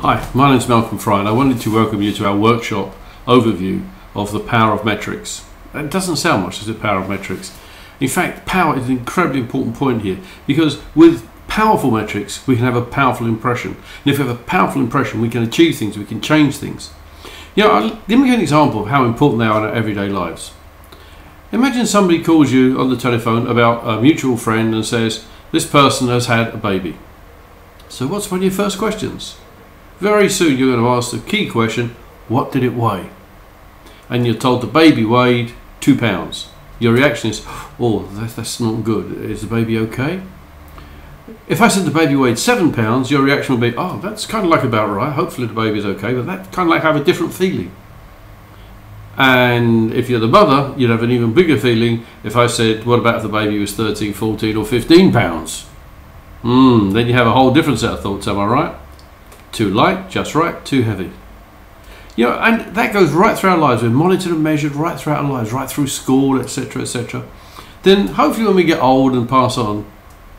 Hi, my name is Malcolm Fry and I wanted to welcome you to our workshop overview of the power of metrics. It doesn't sound much, does it, power of metrics? In fact, power is an incredibly important point here, because with powerful metrics we can have a powerful impression. And if we have a powerful impression, we can achieve things, we can change things. Let me give you an example of how important they are in our everyday lives. Imagine somebody calls you on the telephone about a mutual friend and says, this person has had a baby. So what's one of your first questions? Very soon you're going to ask the key question, what did it weigh? And you're told the baby weighed 2 pounds. Your reaction is, oh, that's not good. Is the baby okay? If I said the baby weighed 7 pounds, your reaction would be, oh, that's kind of like about right. Hopefully the baby's okay, but that kind of like have a different feeling. And if you're the mother, you'd have an even bigger feeling if I said, what about if the baby was 13, 14 or 15 pounds? Then you have a whole different set of thoughts, am I right? Too light, just right, too heavy. And that goes right through our lives. We're monitored and measured right throughout our lives, right through school, etc., etc. Then hopefully when we get old and pass on,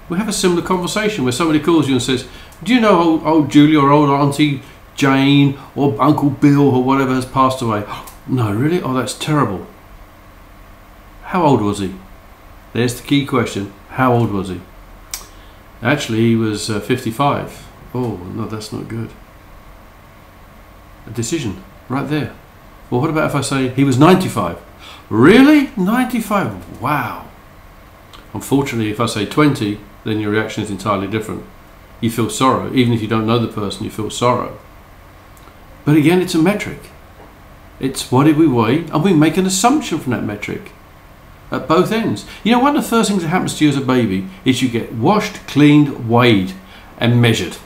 we have a similar conversation where somebody calls you and says, do you know old Julie or old Auntie Jane or Uncle Bill or whatever has passed away? No, really? Oh, that's terrible. How old was he? There's the key question. How old was he? Actually, he was 55. Oh, no, that's not good. A decision right there. Well, what about if I say he was 95? Really? 95? Wow. Unfortunately, if I say 20, then your reaction is entirely different. You feel sorrow. Even if you don't know the person, you feel sorrow. But again, it's a metric. It's what did we weigh, and we make an assumption from that metric at both ends. One of the first things that happens to you as a baby is you get washed, cleaned, weighed and measured.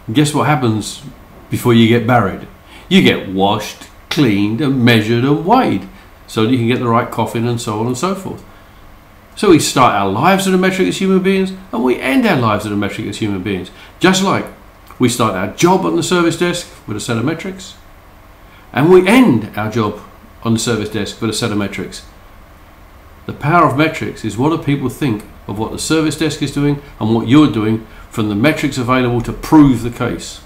And guess what happens before you get married? You get washed, cleaned and measured and weighed so that you can get the right coffin and so on and so forth. So we start our lives at a metric as human beings, and we end our lives at a metric as human beings. Just like we start our job on the service desk with a set of metrics, and we end our job on the service desk with a set of metrics. The power of metrics is what do people think of what the service desk is doing and what you're doing from the metrics available to prove the case.